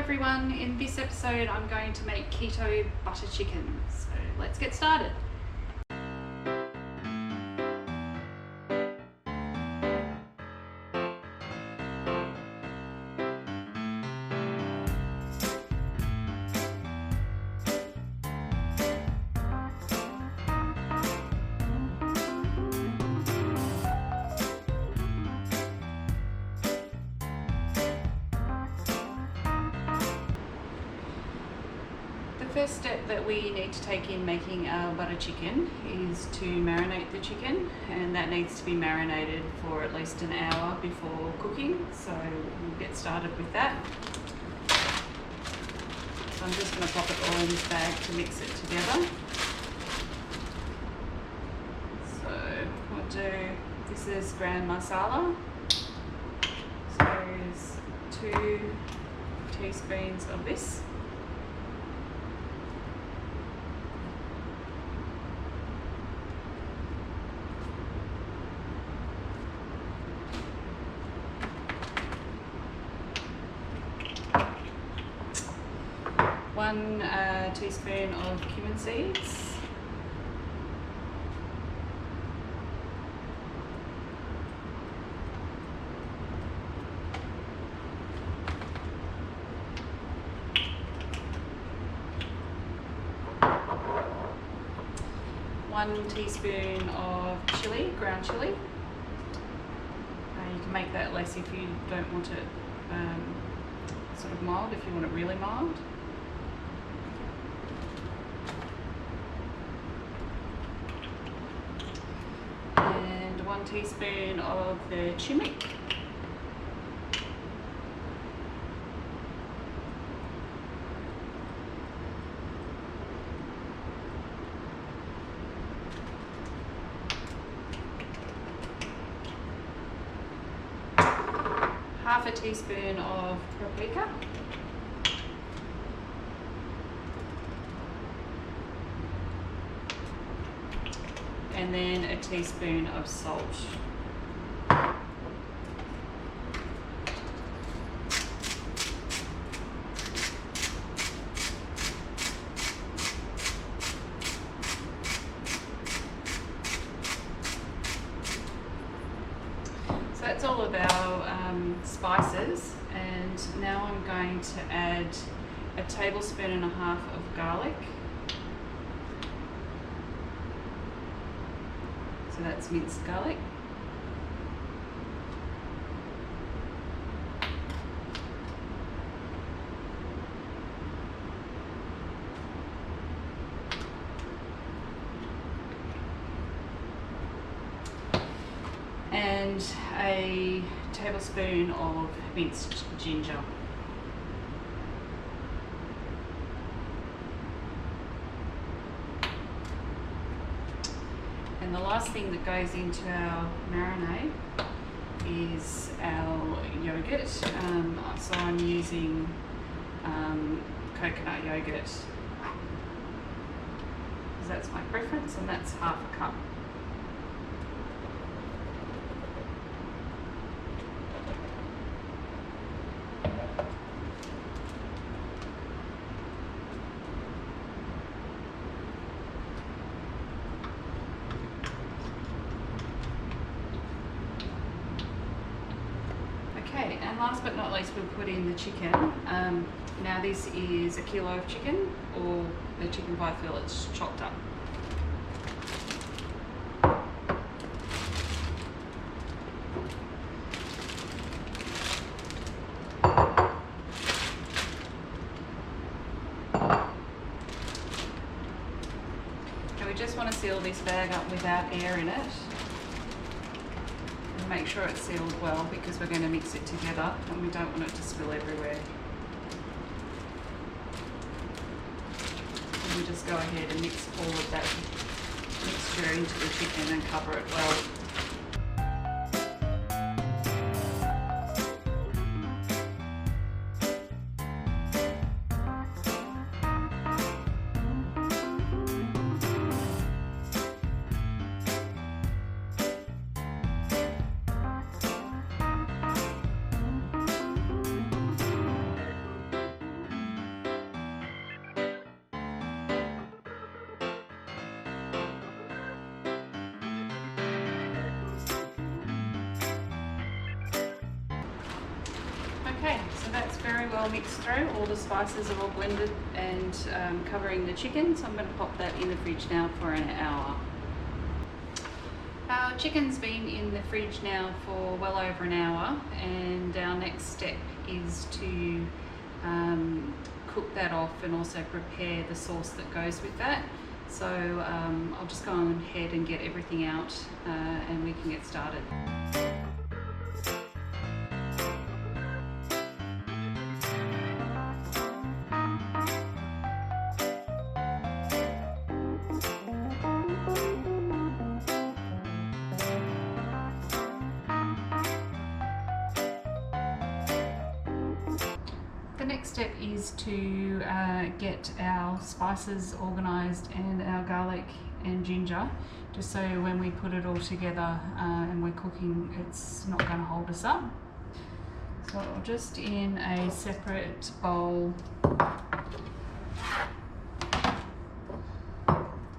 everyone, in this episode I'm going to make keto butter chicken, so let's get started. The first step that we need to take in making our butter chicken is to marinate the chicken, and that needs to be marinated for at least an hour before cooking, so we'll get started with that. So I'm just going to pop it all in this bag to mix it together. So we'll do, this is ground masala, so there's 2 teaspoons of this. One teaspoon of cumin seeds, one teaspoon of chili, ground chili. You can make that less if you don't want it sort of mild, if you want it really mild. And 1 teaspoon of the turmeric. Half a teaspoon of paprika. And then a teaspoon of salt. So that's all of our spices, and now I'm going to add a tablespoon and a half of garlic. So that's minced garlic. And a tablespoon of minced ginger. And the last thing that goes into our marinade is our yogurt. So I'm using coconut yogurt, because that's my preference, and that's half a cup. Okay, and last but not least, we'll put in the chicken. Now this is a kilo of chicken, or the chicken by fillets chopped up. And we just want to seal this bag up without air in it. Make sure it's sealed well, because we're going to mix it together and we don't want it to spill everywhere. And we just go ahead and mix all of that mixture into the chicken and cover it well. very well mixed through. All the spices are all blended and covering the chicken, so I'm going to pop that in the fridge now for an hour. Our chicken's been in the fridge now for well over an hour, and our next step is to cook that off and also prepare the sauce that goes with that. So I'll just go on ahead and get everything out and we can get started. The next step is to get our spices organised and our garlic and ginger, just so when we put it all together and we're cooking, it's not going to hold us up. So I'll just in a separate bowl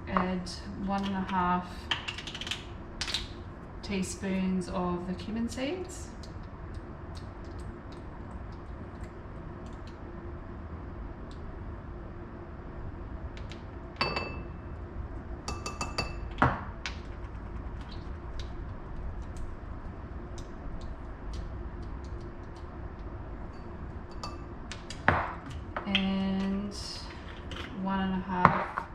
add 1.5 teaspoons of the cumin seeds. And 1.5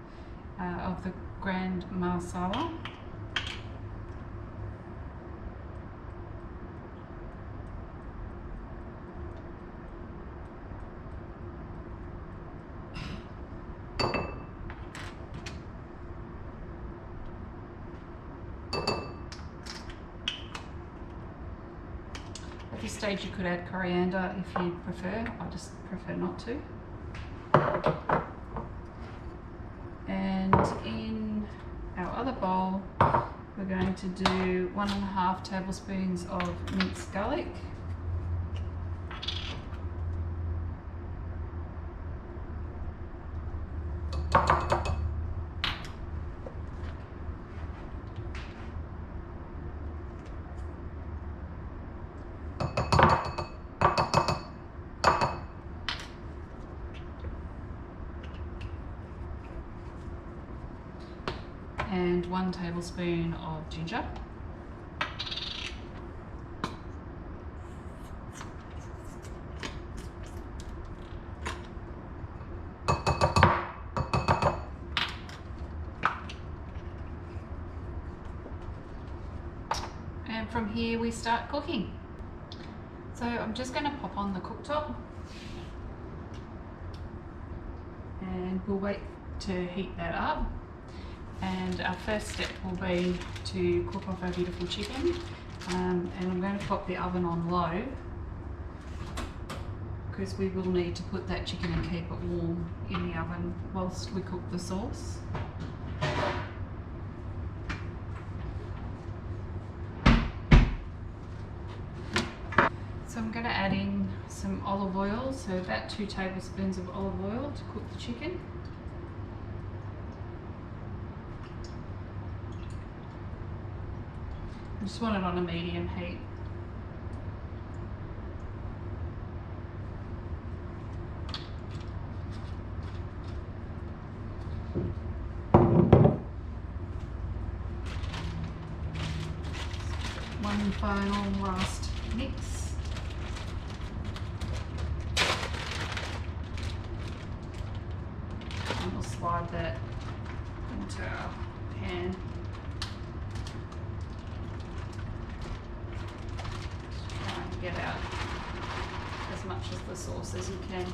of the ground masala. At this stage you could add coriander if you prefer. I just prefer not to. And in our other bowl we're going to do 1.5 tablespoons of minced garlic. And 1 tablespoon of ginger. And from here we start cooking. So I'm just going to pop on the cooktop and we'll wait to heat that up. And our first step will be to cook off our beautiful chicken, and I'm going to pop the oven on low because we will need to put that chicken and keep it warm in the oven whilst we cook the sauce. So I'm going to add in some olive oil, so about 2 tablespoons of olive oil to cook the chicken. I just want it on a medium heat. One final last mix. And we'll slide that into our pan. Get out as much of the sauce as you can.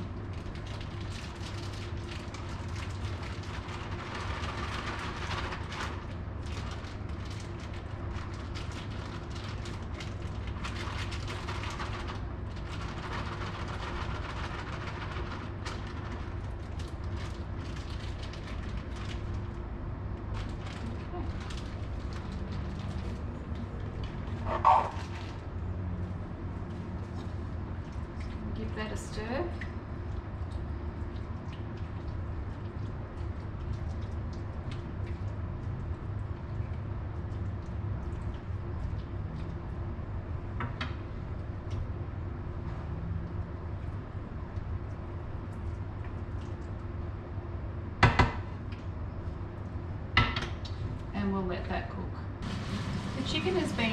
Give that a stir.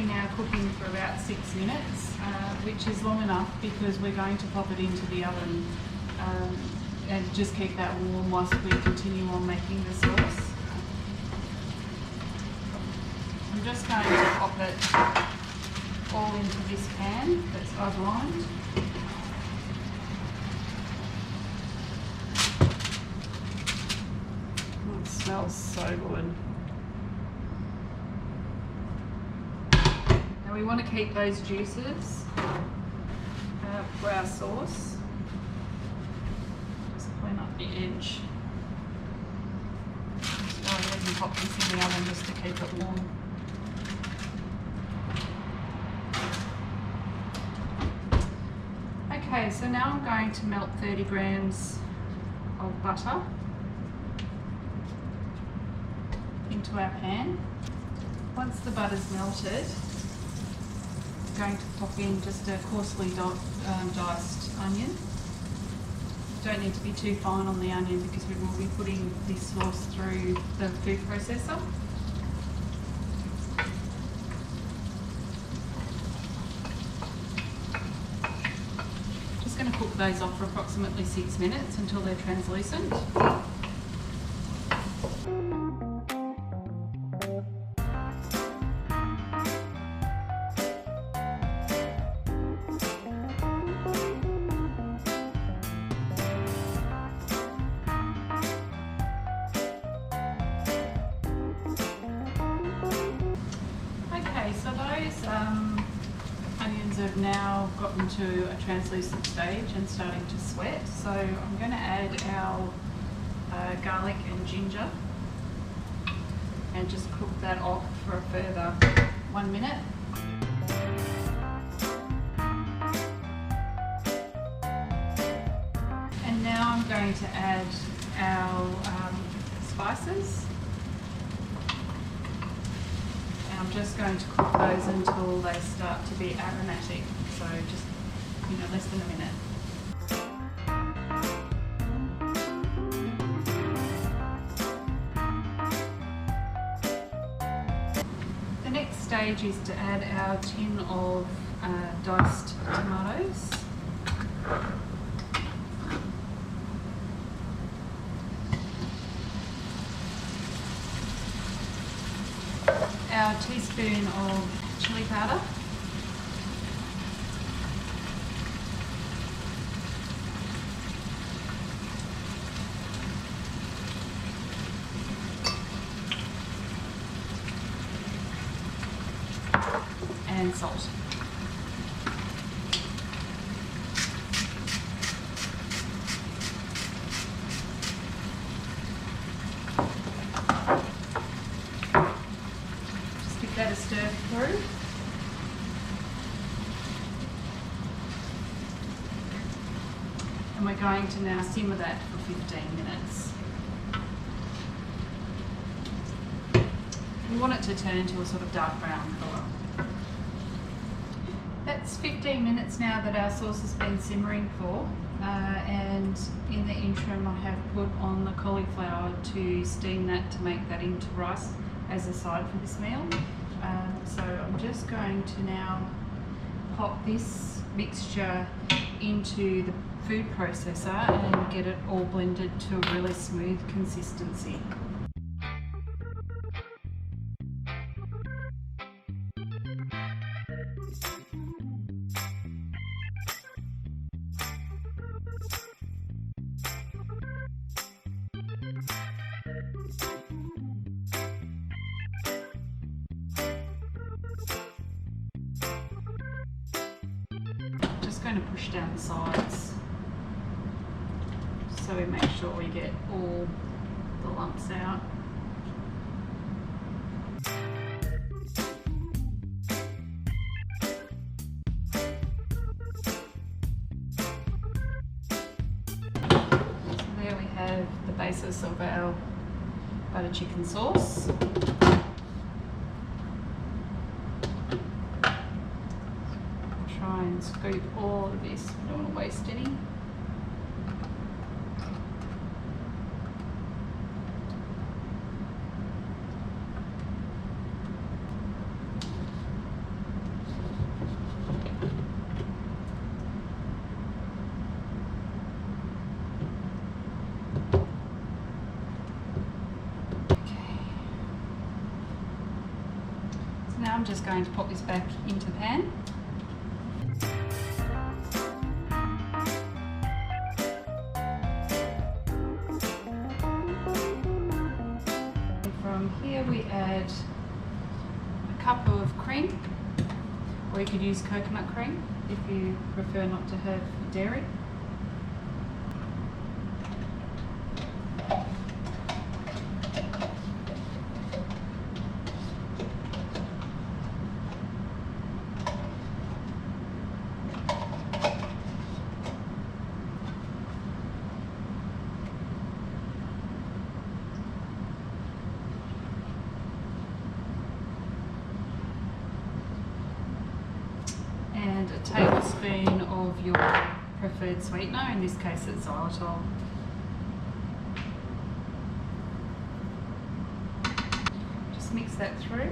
now cooking for about 6 minutes, which is long enough because we're going to pop it into the oven and just keep that warm whilst we continue on making the sauce. I'm just going to pop it all into this pan that's I've lined. Oh, it smells so good. Now we want to keep those juices for our sauce. Just clean up the edge. Just go ahead and pop this in the oven just to keep it warm. Okay, so now I'm going to melt 30 grams of butter into our pan. Once the butter's melted, I'm going to pop in just a coarsely diced onion. Don't need to be too fine on the onion because we will be putting this sauce through the food processor. Just going to cook those off for approximately 6 minutes until they're translucent. So those onions have now gotten to a translucent stage and starting to sweat. So I'm going to add our garlic and ginger and just cook that off for a further 1 minute. And now I'm going to add our spices. I'm just going to cook those until they start to be aromatic, so just less than a minute. The next stage is to add our tin of diced tomatoes. Our teaspoon of chili powder, and salt. That is stir through. And we're going to now simmer that for 15 minutes. We want it to turn to a sort of dark brown colour. That's 15 minutes now that our sauce has been simmering for, and in the interim I have put on the cauliflower to steam that to make that into rice as a side for this meal. So I'm just going to now pop this mixture into the food processor and get it all blended to a really smooth consistency. Going to push down the sides so we make sure we get all the lumps out. So there we have the basis of our butter chicken sauce. Try and scoop all of this, we don't want to waste any. just going to pop this back into the pan. From here we add a cup of cream, or you could use coconut cream if you prefer not to have dairy. And a tablespoon of your preferred sweetener, in this case it's xylitol. Just mix that through.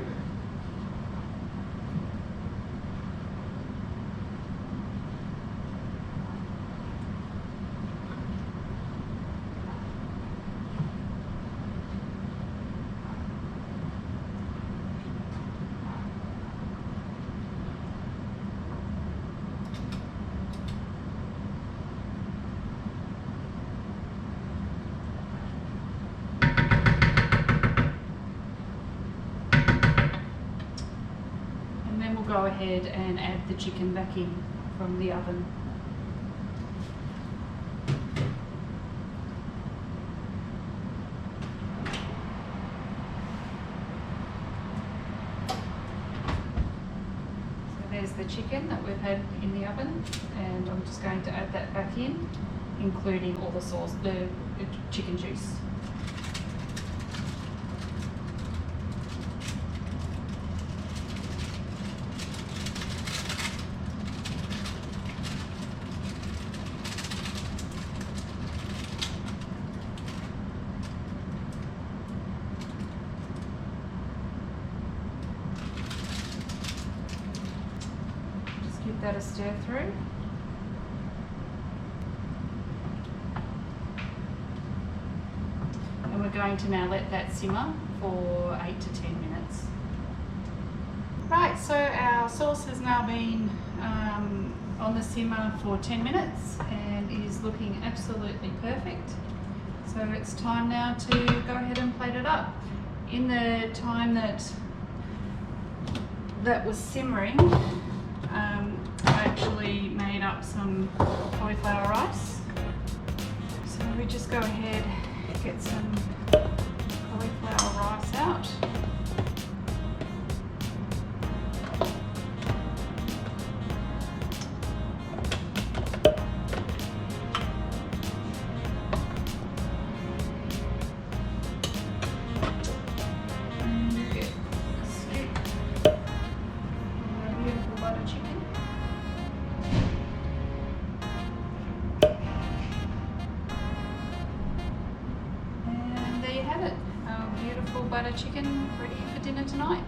Go ahead and add the chicken back in from the oven. So there's the chicken that we've had in the oven, and I'm just going to add that back in, including all the sauce, the chicken juice. Give that a stir through. And we're going to now let that simmer for 8 to 10 minutes. Right, so our sauce has now been on the simmer for 10 minutes and is looking absolutely perfect. So it's time now to go ahead and plate it up. In the time that was simmering, I actually made up some cauliflower rice. So we just go ahead and get some cauliflower rice out. And you get a scoop of our beautiful butter chicken. Have it, our beautiful butter chicken ready for dinner tonight.